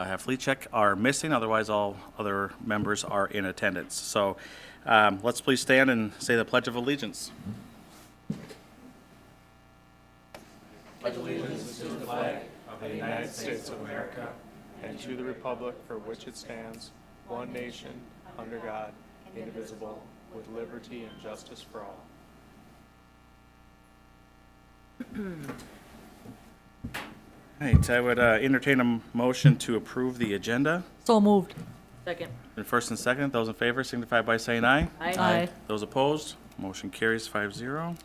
Havlicek are missing, otherwise all other members are in attendance. So let's please stand and say the Pledge of Allegiance. Pledge allegiance to the flag of the United States of America and to the republic for which it stands, one nation, under God, indivisible, with liberty and justice for all. Right, I would entertain a motion to approve the agenda. So moved. Second. And first and second, those in favor signify by saying aye. Aye. Those opposed, motion carries 5-0.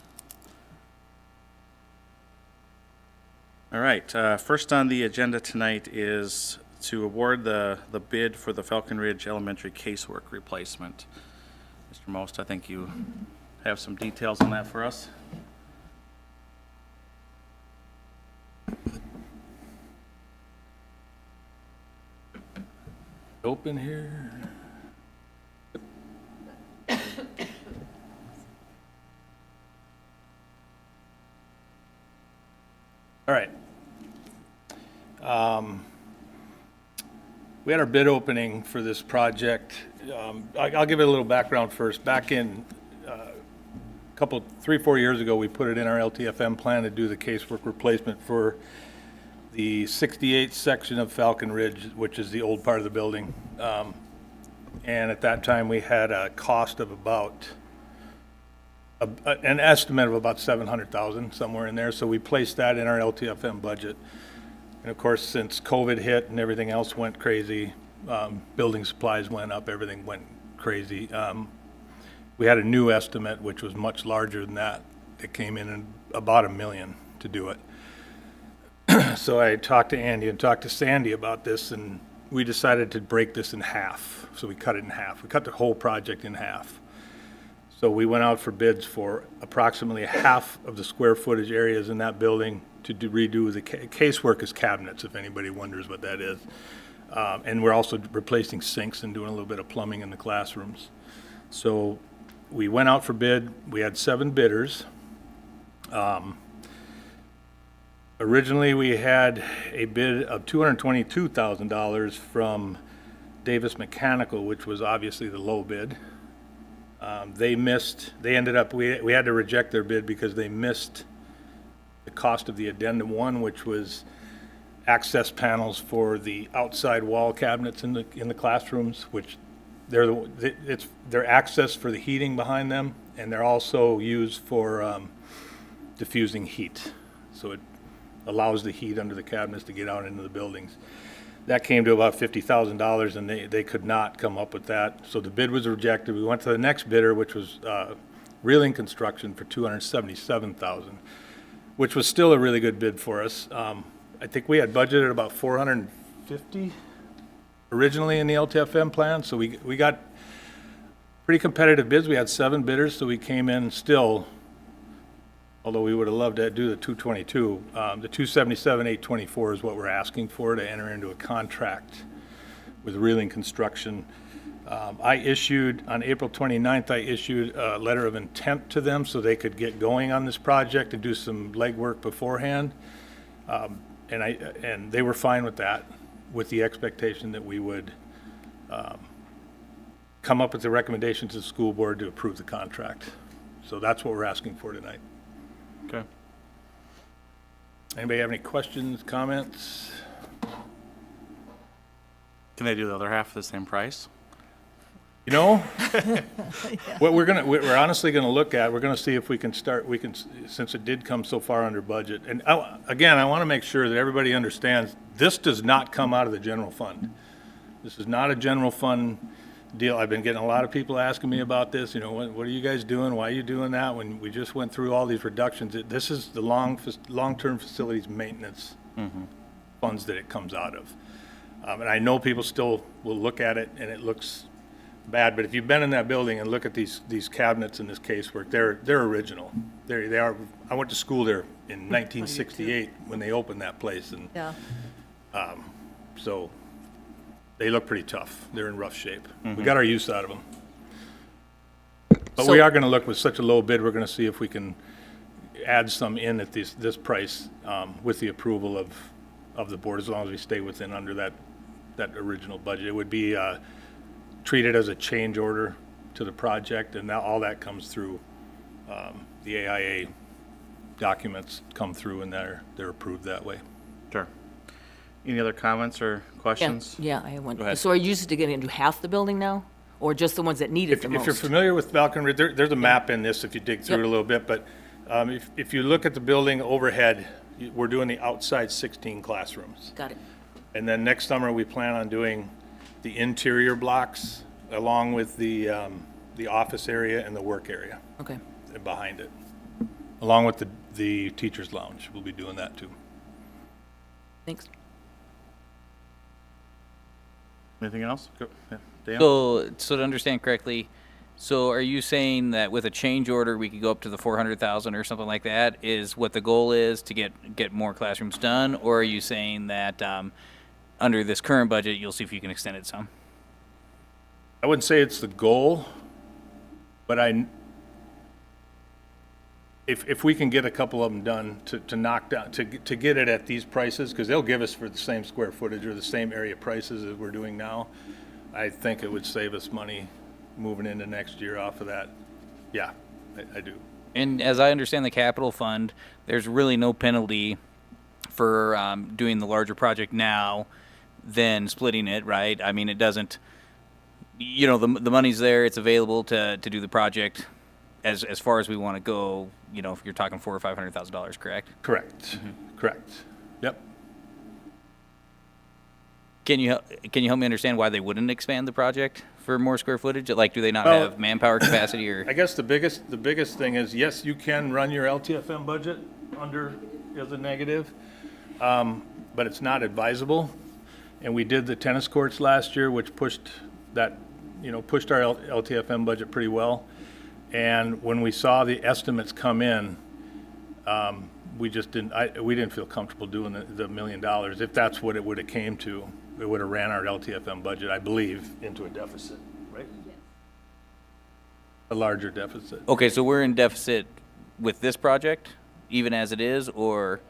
All right, first on the agenda tonight is to award the bid for the Falcon Ridge Elementary casework replacement. Mr. Most, I think you have some details on that for us. Open here. All right. We had our bid opening for this project. I'll give it a little background first. Back in 3-4 years ago, we put it in our LTFM plan to do the casework replacement for the 68th section of Falcon Ridge, which is the old part of the building. And at that time, we had a cost of about, an estimate of about $700,000, somewhere in there. So we placed that in our LTFM budget. And of course, since COVID hit and everything else went crazy, building supplies went up, everything went crazy. We had a new estimate, which was much larger than that. It came in at about $1 million to do it. So I talked to Andy and talked to Sandy about this, and we decided to break this in half. So we cut it in half. We cut the whole project in half. So we went out for bids for approximately half of the square footage areas in that building to redo the casework as cabinets, if anybody wonders what that is. And we're also replacing sinks and doing a little bit of plumbing in the classrooms. So we went out for bid. We had 7 bidders. Originally, we had a bid of $222,000 from Davis Mechanical, which was obviously the low bid. They ended up, we had to reject their bid because they missed the cost of the addendum 1, which was access panels for the outside wall cabinets in the classrooms, which they're access for the heating behind them, and they're also used for diffusing heat. So it allows the heat under the cabinets to get out into the buildings. That came to about $50,000, and they could not come up with that. So the bid was rejected. We went to the next bidder, which was Reeling Construction, for $277,000, which was still a really good bid for us. I think we had budgeted about $450 originally in the LTFM plan, so we got pretty competitive bids. We had 7 bidders, so we came in still, although we would have loved to do the 222, the 277,824 is what we're asking for to enter into a contract with Reeling Construction. I issued, on April 29th, I issued a letter of intent to them so they could get going on this project and do some legwork beforehand. And they were fine with that, with the expectation that we would come up with the recommendations to the school board to approve the contract. So that's what we're asking for tonight. Okay. Anybody have any questions, comments? Can they do the other half for the same price? You know, what we're honestly gonna look at, we're gonna see if we can, since it did come so far under budget. And again, I wanna make sure that everybody understands, this does not come out of the general fund. This is not a general fund deal. I've been getting a lot of people asking me about this, you know, what are you guys doing? Why are you doing that? When we just went through all these reductions, this is the long-term facilities maintenance funds that it comes out of. And I know people still will look at it and it looks bad, but if you've been in that building and look at these cabinets in this casework, they're original. They are. I went to school there in 1968 when they opened that place, and Yeah. So they look pretty tough. They're in rough shape. We got our use out of them. But we are going to look with such a low bid, we're going to see if we can add some in at this price with the approval of the board, as long as we stay within under that that original budget. It would be treated as a change order to the project, and now all that comes through, the AIA documents come through, and they're approved that way. Sure. Any other comments or questions? Yeah, I have one. Go ahead. So are you used to getting into half the building now, or just the ones that need it the If you're most? familiar with Falcon Ridge, there's a map in this if you dig through Yep. it a little bit, but if you look at the building overhead, we're doing the outside 16 classrooms. Got it. And then next summer, we plan on doing the interior blocks along with the office area and the work area Okay. behind it, along with the teacher's lounge. We'll be doing that too. Thanks. Anything else? Go, yeah, Dan? So to understand correctly, so are you saying that with a change order, we could go up to the 400,000 or something like that, is what the goal is to get more classrooms done? Or are you saying that, under this current budget, you'll see if you can extend it some? I wouldn't say it's the goal, but if we can get a couple of them done to knock down, to get it at these prices, because they'll give us for the same square footage or the same area prices as we're doing now, I think it would save us money moving into next year off of that. Yeah, I do. And as I understand the capital fund, there's really no penalty for doing the larger project now than splitting it, right? I mean, it doesn't, the money's there, it's available to do the project as far as we want to go, if you're talking $400,000 or $500,000, correct? Correct, correct. Yep. Can you help me understand why they wouldn't expand the project for more square footage? Like, do they not have manpower capacity or? I guess the biggest thing is, yes, you can run your LTFM budget under as a negative, but it's not advisable. And we did the tennis courts last year, which pushed that, pushed our LTFM budget pretty well. And when we saw the estimates come in, we didn't feel comfortable doing the $1 million. If that's what it would have came to, it would have ran our LTFM budget, I believe, into a deficit, right? A larger deficit. Okay, so we're in deficit with this project, even as it is, or?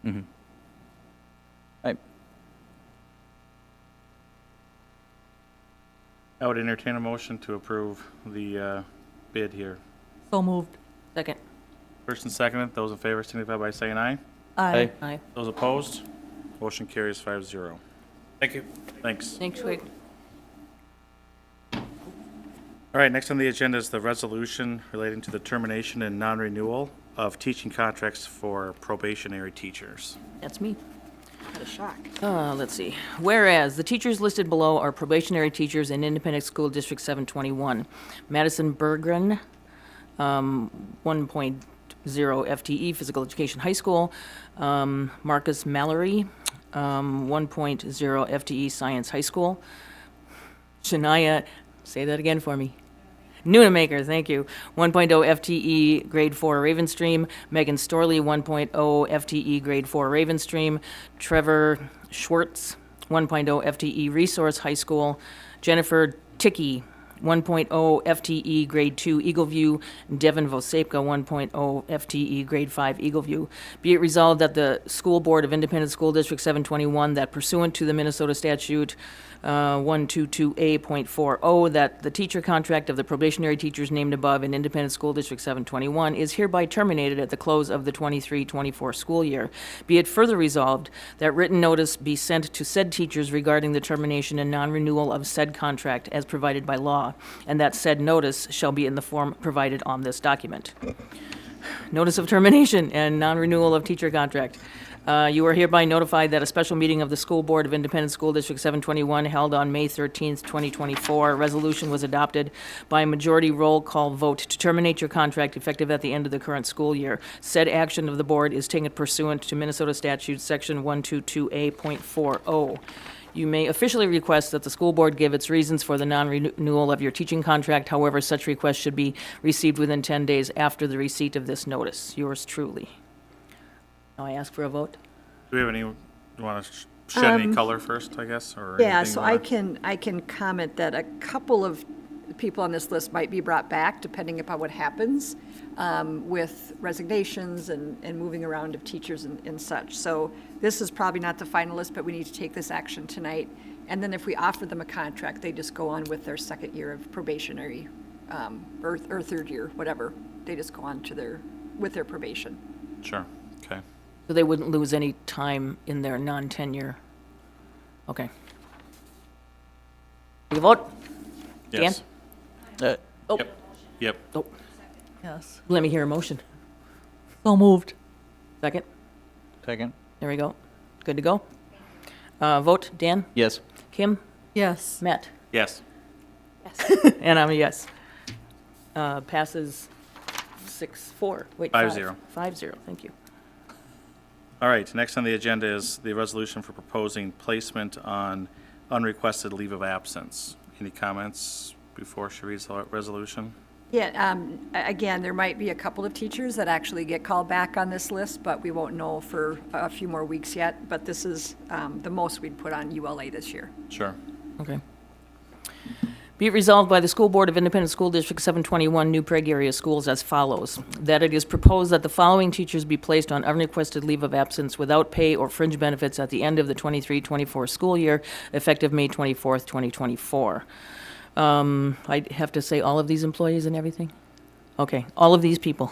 Mm-hmm. I would entertain a motion to approve the bid here. So moved. Second. First and second, those in favor signify by saying aye. Aye. Aye. Those opposed, motion carries 5-0. Thank you. Thanks. Thanks, Wade. All right, next on the agenda is the resolution relating to the termination and non-renewal of teaching contracts for probationary teachers. That's me. What a shock. Let's see. Whereas the teachers listed below are probationary teachers in Independent School District 721. Madison Berggren, 1.0 FTE, Physical Education High School. Marcus Mallory, 1.0 FTE, Science High School. Shania, say that again for me. Nunemaker, thank you. 1.0 FTE, grade 4 Ravenstream. Megan Storley, 1.0 FTE, grade 4 Ravenstream. Trevor Schwartz, 1.0 FTE, Resource High School. Jennifer Ticky, 1.0 FTE, grade 2 Eagleview. Devin Vosepka, 1.0 FTE, grade 5 Eagleview. Be it resolved that the School Board of Independent School District 721, that pursuant to the Minnesota statute 122A.40, that the teacher contract of the probationary teachers named above in Independent School District 721 is hereby terminated at the close of the 23-24 school year. Be it further resolved that written notice be sent to said teachers regarding the termination and non-renewal of said contract as provided by law, and that said notice shall be in the form provided on this document. Notice of termination and non-renewal of teacher contract. You are hereby notified that a special meeting of the School Board of Independent School District 721 held on May 13th, 2024. A resolution was adopted by a majority roll call vote to terminate your contract effective at the end of the current school year. Said action of the board is taken pursuant to Minnesota Statute Section 122A.40. You may officially request that the school board give its reasons for the non-renewal of your teaching contract. However, such request should be received within 10 days after the receipt of this notice. Yours truly. Now I ask for a vote. Do we have any, you want to shed any color first, I guess, or Yeah, anything so more? I can comment that a couple of people on this list might be brought back, depending upon what happens with resignations and moving around of teachers and such. So this is probably not the final list, but we need to take this action tonight. And then if we offer them a contract, they just go on with their second year of probationary, or third year, whatever. They just go on to with their probation. Sure, okay. So they wouldn't lose any time in their non-tenure? Okay. You vote? Yes. Oh, Yep, yep. oh, Yes. let me hear a motion. So moved. Second? Second? There we go. Good to go. Vote, Dan? Yes. Kim? Yes. Matt? Yes. And I'm a yes. Passes 6-4. Wait, 5-0. 5-0, thank you. All right, next on the agenda is the resolution for proposing placement on unrequested leave of absence. Any comments before she reads the resolution? Yeah, again, there might be a couple of teachers that actually get called back on this list, but we won't know for a few more weeks yet. But this is the most we'd put on ULA this year. Sure. Okay. Be it resolved by the School Board of Independent School District 721, New Prague Area Schools as follows. That it is proposed that the following teachers be placed on unrequested leave of absence without pay or fringe benefits at the end of the 23-24 school year, effective May 24th, 2024. I have to say all of these employees and everything? Okay, all of these people.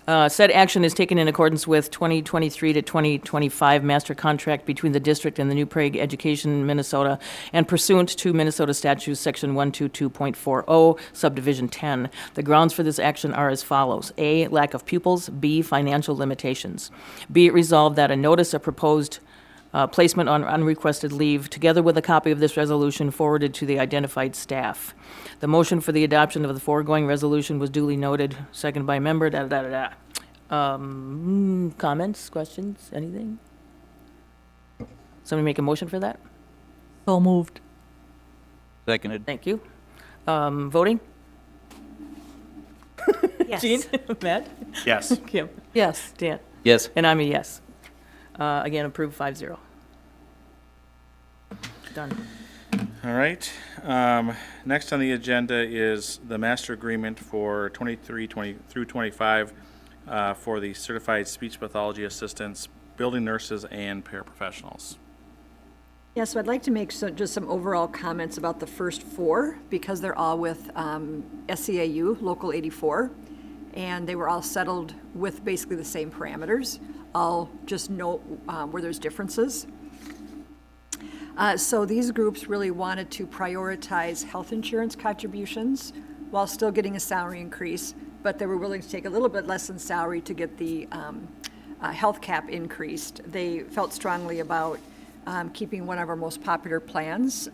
Said action is taken in accordance with 2023 to 2025 master contract between the district and the New Prague Education, Minnesota, and pursuant to Minnesota Statutes Section 122.40, Subdivision 10. The grounds for this action are as follows. A, lack of pupils. B, financial limitations. Be it resolved that a notice of proposed placement on unrequested leave, together with a copy of this resolution forwarded to the identified staff. The motion for the adoption of the foregoing resolution was duly noted, second by member, comments, questions, anything? Somebody make a motion for that? So moved. Seconded? Thank you. Voting? Yes. Jean? Matt? Yes. Kim? Yes. Dan? Yes. And I'm a yes. Again, approved 5-0. Done. All right. Next on the agenda is the master agreement for 23 through 25 for the certified speech pathology assistants, building nurses, and paraprofessionals. Yeah, so I'd like to make just some overall comments about the first four, because they're all with SEAU, Local 84, and they were all settled with basically the same parameters. I'll just note where there's differences. So these groups really wanted to prioritize health insurance contributions while still getting a salary increase, but they were willing to take a little bit less in salary to get the health cap increased. They felt strongly about keeping one of our most popular plans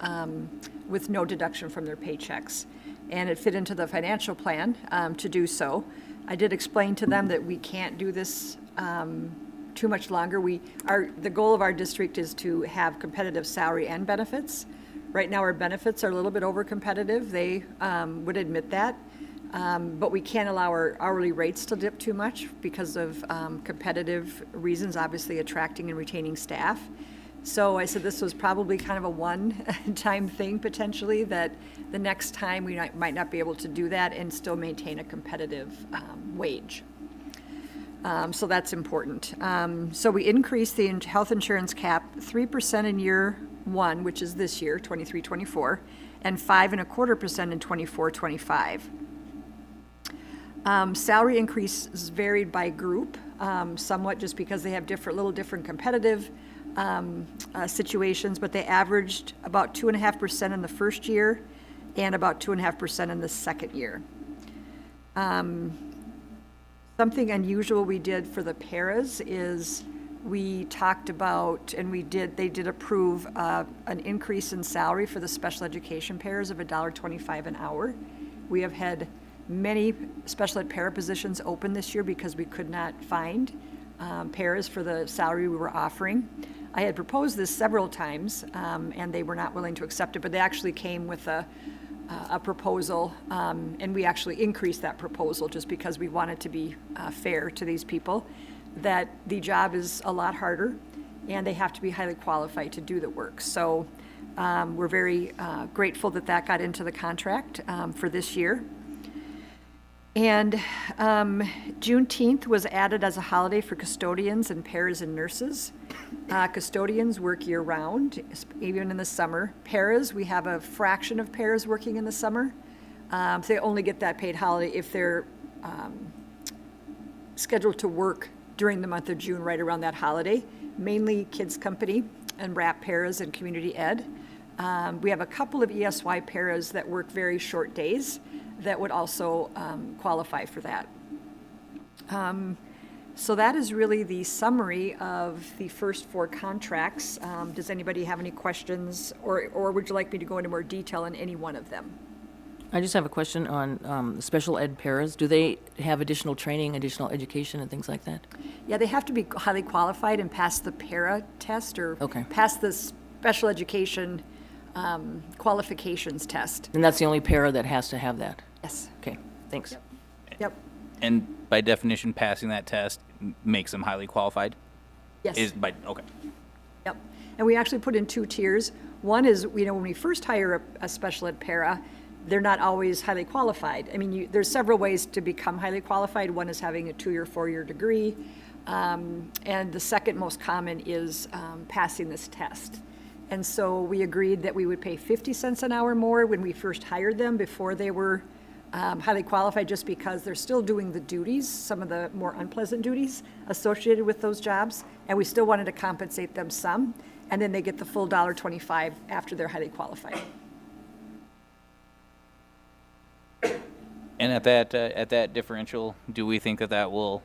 with no deduction from their paychecks. And it fit into the financial plan to do so. I did explain to them that we can't do this too much longer. The goal of our district is to have competitive salary and benefits. Right now, our benefits are a little bit over competitive. They would admit that. But we can't allow our hourly rates to dip too much because of competitive reasons, obviously attracting and retaining staff. So I said this was probably kind of a one-time thing potentially, that the next time we might not be able to do that and still maintain a competitive wage. So that's important. So we increased the health insurance cap 3% in year one, which is this year, 23-24, and 5.25% in 24-25. Salary increases varied by group, somewhat just because they have little different competitive situations, but they averaged about 2.5% in the first year and about 2.5% in the second year. Something unusual we did for the paras is we talked about, and they did approve an increase in salary for the special education paras of $1.25 an hour. We have had many special ed para positions open this year because we could not find paras for the salary we were offering. I had proposed this several times, and they were not willing to accept it, but they actually came with a proposal, and we actually increased that proposal just because we wanted to be fair to these people, that the job is a lot harder, and they have to be highly qualified to do the work. So we're very grateful that that got into the contract for this year. And Juneteenth was added as a holiday for custodians and paras and nurses. Custodians work year-round, even in the summer. Paras, we have a fraction of paras working in the summer. So they only get that paid holiday if they're scheduled to work during the month of June, right around that holiday. Mainly kids company and wrap paras and community ed. We have a couple of ESY paras that work very short days that would also qualify for that. So that is really the summary of the first 4 contracts. Does anybody have any questions, or would you like me to go into more detail on any one of them? I just have a question on the special ed paras. Do they have additional training, additional education, and things like that? Yeah, they have to be highly qualified and pass the para test, or Okay. pass the special education qualifications test. And that's the only para that has to have that? Yes. Okay, thanks. Yep. And by definition, passing that test makes them highly qualified? Yes. Okay. Yep. And we actually put in 2 tiers. One is, when we first hire a special ed para, they're not always highly qualified. I mean, there's several ways to become highly qualified. One is having a 2-year, 4-year degree. And the second most common is passing this test. And so we agreed that we would pay 50 cents an hour more when we first hired them before they were highly qualified, just because they're still doing the duties, some of the more unpleasant duties associated with those jobs. And we still wanted to compensate them some. And then they get the full $1.25 after they're highly qualified. And at that differential, do we think that will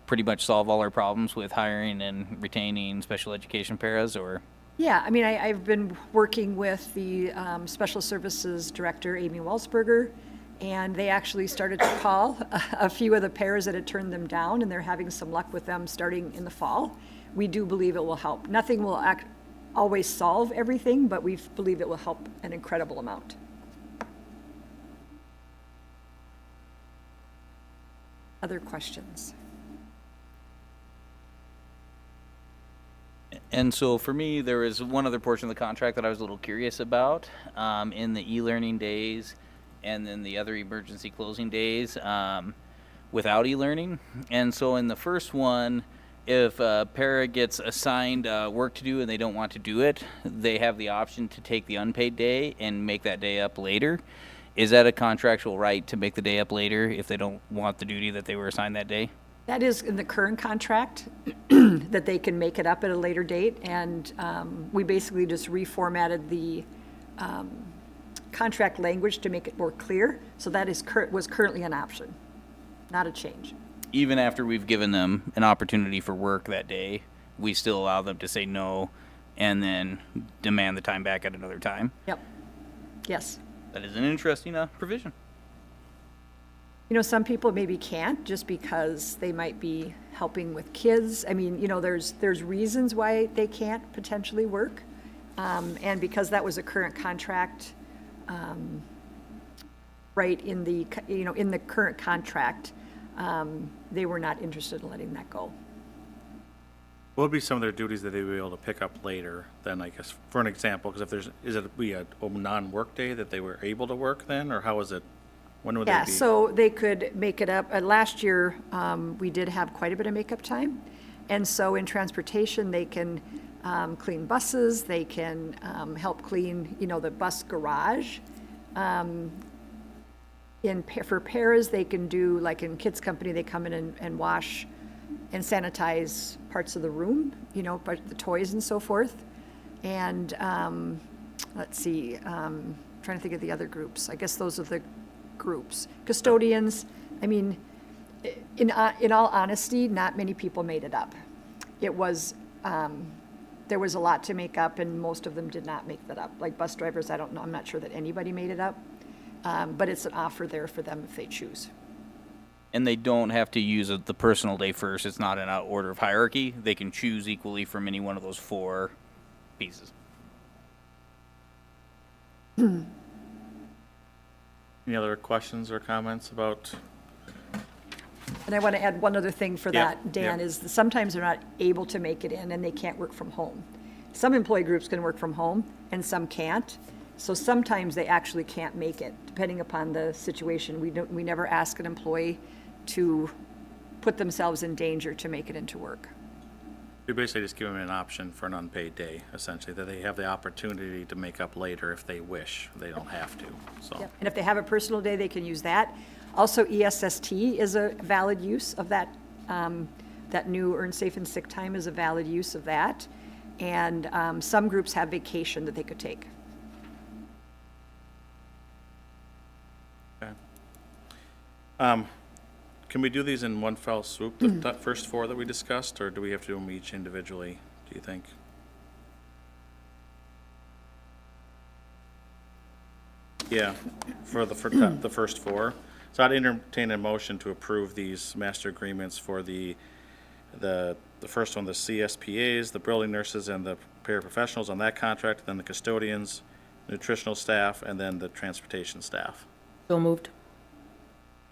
pretty much solve all our problems with hiring and retaining special education paras, or? Yeah, I mean, I've been working with the Special Services Director, Amy Walsberger, and they actually started to call a few of the paras that had turned them down, and they're having some luck with them starting in the fall. We do believe it will help. Nothing will always solve everything, but we believe it will help an incredible amount. Other questions? And so for me, there was one other portion of the contract that I was a little curious about in the e-learning days and then the other emergency closing days without e-learning. And so in the first one, if a para gets assigned work to do and they don't want to do it, they have the option to take the unpaid day and make that day up later. Is that a contractual right to make the day up later if they don't want the duty that they were assigned that day? That is in the current contract, that they can make it up at a later date, and we basically just reformatted the contract language to make it more clear, so that was currently an option, not a change. Even after we've given them an opportunity for work that day, we still allow them to say no and then demand the time back at another time? Yep. Yes. That is an interesting provision. Some people maybe can't just because they might be helping with kids. I mean, there's reasons why they can't potentially work. And because that was a current contract, right in the current contract, they were not interested in letting that go. What would be some of their duties that they would be able to pick up later then, I guess, for an example? Because is it a non-work day that they were able to work then, or how is it? When would they be? Yeah, so they could make it up. Last year, we did have quite a bit of makeup time. And so in transportation, they can clean buses, they can help clean, the bus garage. For paras, they can do, like in kids' company, they come in and wash and sanitize parts of the room, the toys and so forth. And let's see, trying to think of the other groups. I guess those are the groups. Custodians, I mean, in all honesty, not many people made it up. It was, there was a lot to make up, and most of them did not make that up. Like bus drivers, I don't know, I'm not sure that anybody made it up, but it's an offer there for them if they choose. And they don't have to use the personal day first. It's not in an order of hierarchy. They can choose equally from any one of those 4 pieces. Any other questions or comments about And I want to add one other thing for Yeah, that, Dan, yeah. is that sometimes they're not able to make it in and they can't work from home. Some employee groups can work from home and some can't. So sometimes they actually can't make it, depending upon the situation. We never ask an employee to put themselves in danger to make it into work. We basically just give them an option for an unpaid day, essentially, that they have the opportunity to make up later if they wish. They don't have to, so. Yep. And if they have a personal day, they can use that. Also, ESST is a valid use of that. That new earned safe and sick time is a valid use of that. And some groups have vacation that they could take. Okay. Can we do these in one fell swoop, the first four that we discussed, or do we have to do them each individually, do you think? Yeah, for the first four. So I'd entertain a motion to approve these master agreements for the first one, the CSPAs, the building nurses, and the paraprofessionals on that contract, then the custodians, nutritional staff, and then the transportation staff. So moved.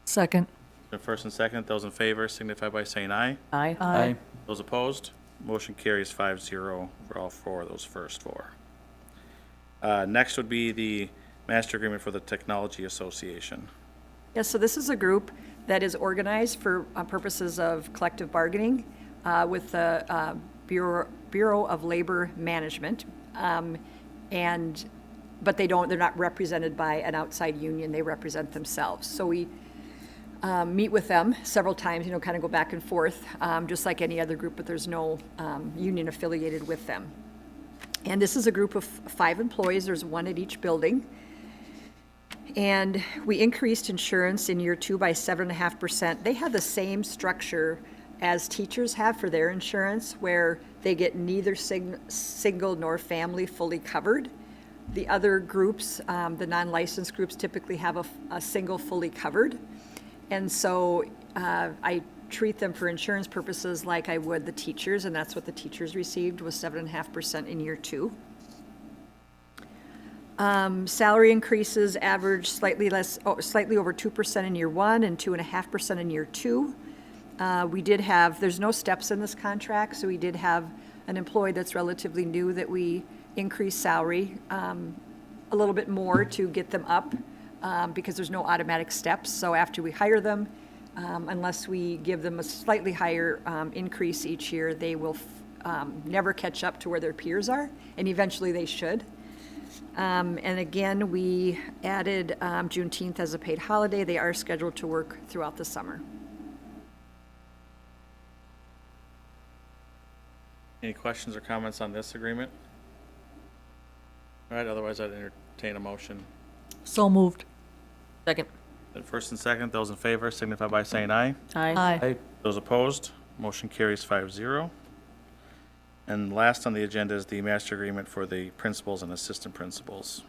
Second. The first and second, those in favor signify by saying aye. Aye. Aye. Those opposed, motion carries 5-0 for all four of those first four. Next would be the master agreement for the Technology Association. Yes, so this is a group that is organized for purposes of collective bargaining with the Bureau of Labor Management. But they're not represented by an outside union, they represent themselves. So we meet with them several times, kind of go back and forth, just like any other group, but there's no union affiliated with them. And this is a group of 5 employees, there's one at each building. And we increased insurance in year 2 by 7.5%. They have the same structure as teachers have for their insurance, where they get neither single nor family fully covered. The other groups, the non-licensed groups, typically have a single fully covered. And so I treat them for insurance purposes like I would the teachers, and that's what the teachers received, was 7.5% in year 2. Salary increases average slightly over 2% in year 1 and 2.5% in year 2. There's no steps in this contract, so we did have an employee that's relatively new that we increased salary a little bit more to get them up because there's no automatic steps. So after we hire them, unless we give them a slightly higher increase each year, they will never catch up to where their peers are, and eventually they should. And again, we added Juneteenth as a paid holiday. They are scheduled to work throughout the summer. Any questions or comments on this agreement? All right, otherwise I'd entertain a motion. So moved. Second. Then first and second, those in favor signify by saying aye. Aye. Aye. Those opposed, motion carries 5-0. And last on the agenda is the master agreement for the principals and assistant principals.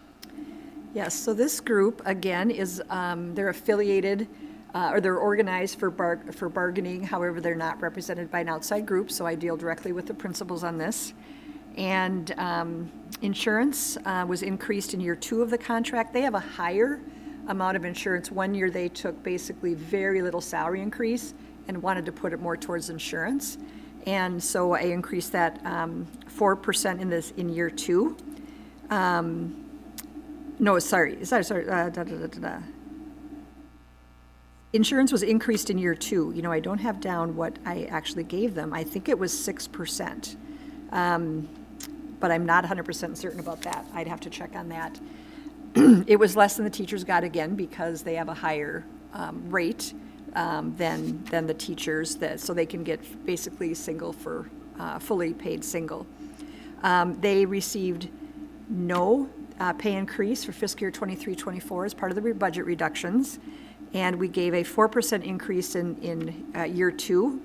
Yes, so this group, again, is, they're affiliated, or they're organized for bargaining. However, they're not represented by an outside group, so I deal directly with the principals on this. And insurance was increased in year 2 of the contract. They have a higher amount of insurance. One year they took basically very little salary increase and wanted to put it more towards insurance. And so I increased that 4% in year 2. Insurance was increased in year 2. I don't have down what I actually gave them. I think it was 6%. But I'm not 100% certain about that. I'd have to check on that. It was less than the teachers got, again, because they have a higher rate than the teachers, so they can get basically single for fully paid single. They received no pay increase for fiscal year 23-24 as part of the budget reductions, and we gave a 4% increase in year 2.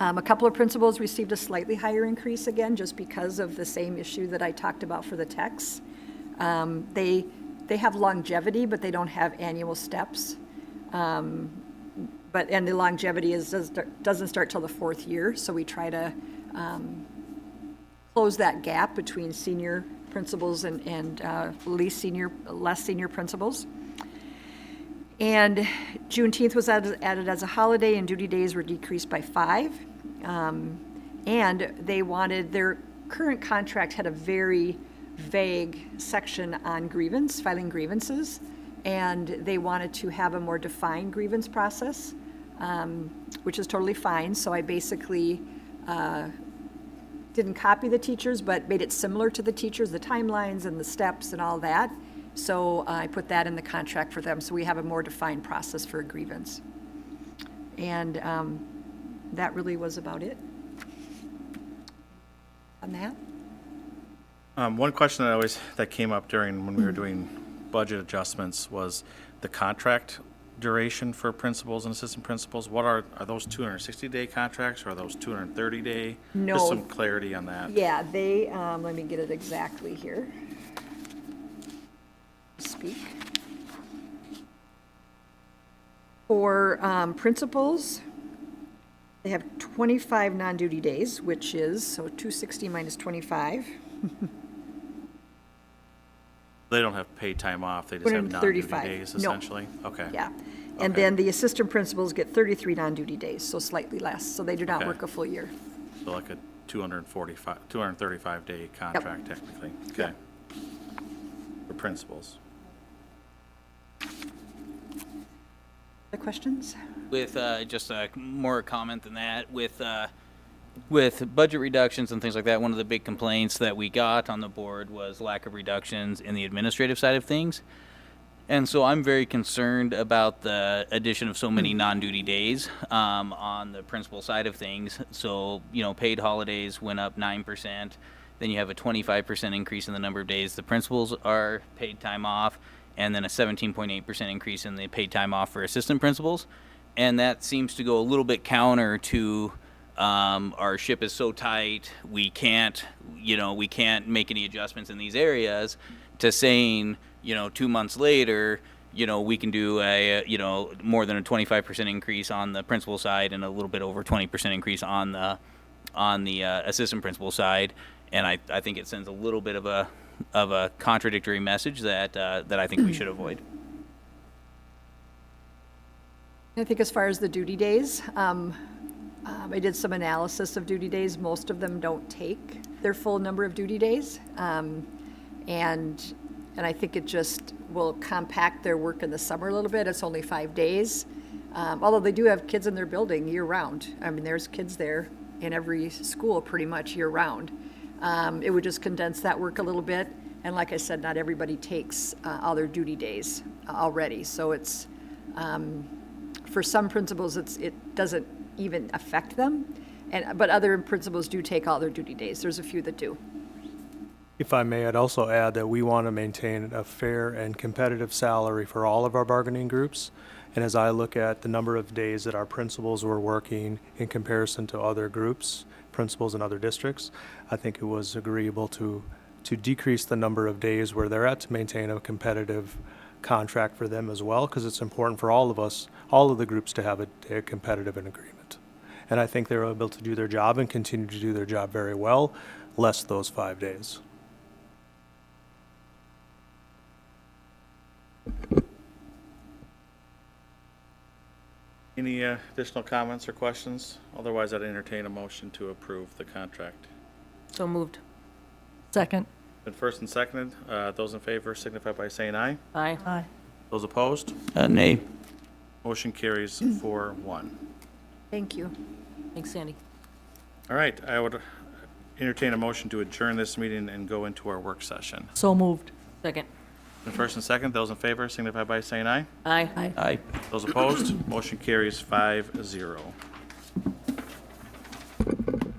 A couple of principals received a slightly higher increase again, just because of the same issue that I talked about for the techs. They have longevity, but they don't have annual steps. And the longevity doesn't start till the 4th year, so we try to close that gap between senior principals and less senior principals. And Juneteenth was added as a holiday, and duty days were decreased by 5. And they wanted, their current contract had a very vague section on filing grievances, and they wanted to have a more defined grievance process, which is totally fine. So I basically didn't copy the teachers, but made it similar to the teachers, the timelines and the steps and all that. So I put that in the contract for them, so we have a more defined process for a grievance. And that really was about it on that. One question that came up during when we were doing budget adjustments was the contract duration for principals and assistant principals. What are those 260-day contracts, or are those 230-day? No. Just some clarity on that. Yeah, they, let me get it exactly here. Speak. For principals, they have 25 non-duty days, which is, so 260 minus 25. They don't have paid time off, they just have non-duty 235. days, No. essentially? Okay. Yeah. And Okay. then the assistant principals get 33 non-duty days, so slightly less. So they do not Okay. work a full year. So like a 235-day contract technically? Okay. For principals. Other questions? With just a more comment than that, with budget reductions and things like that, one of the big complaints that we got on the board was lack of reductions in the administrative side of things. And so I'm very concerned about the addition of so many non-duty days on the principal side of things. So, paid holidays went up 9%. Then you have a 25% increase in the number of days the principals are paid time off, and then a 17.8% increase in the paid time off for assistant principals. And that seems to go a little bit counter to our ship is so tight, we can't make any adjustments in these areas, to saying, 2 months later, we can do a, more than a 25% increase on the principal side and a little bit over 20% increase on the assistant principal side. And I think it sends a little bit of a contradictory message that I think we should avoid. I think as far as the duty days, I did some analysis of duty days. Most of them don't take their full number of duty days. And I think it just will compact their work in the summer a little bit. It's only 5 days. Although they do have kids in their building year-round. I mean, there's kids there in every school pretty much year-round. It would just condense that work a little bit. And like I said, not everybody takes all their duty days already. So it's, for some principals, it doesn't even affect them. But other principals do take all their duty days. There's a few that do. If I may, I'd also add that we want to maintain a fair and competitive salary for all of our bargaining groups. And as I look at the number of days that our principals were working in comparison to other groups, principals in other districts, I think it was agreeable to decrease the number of days where they're at to maintain a competitive contract for them as well, because it's important for all of us, all of the groups, to have a competitive agreement. And I think they're able to do their job and continue to do their job very well, less those 5 days. Any additional comments or questions? Otherwise, I'd entertain a motion to approve the contract. So moved. Second. Been first and seconded. Those in favor signify by saying aye. Aye. Aye. Those opposed? Nay. Motion carries 4-1. Thank you. Thanks, Sandy. All right, I would entertain a motion to adjourn this meeting and go into our work session. So moved. Second. Been first and second. Those in favor signify by saying aye. Aye. Aye. Aye. Those opposed? Motion carries 5-0.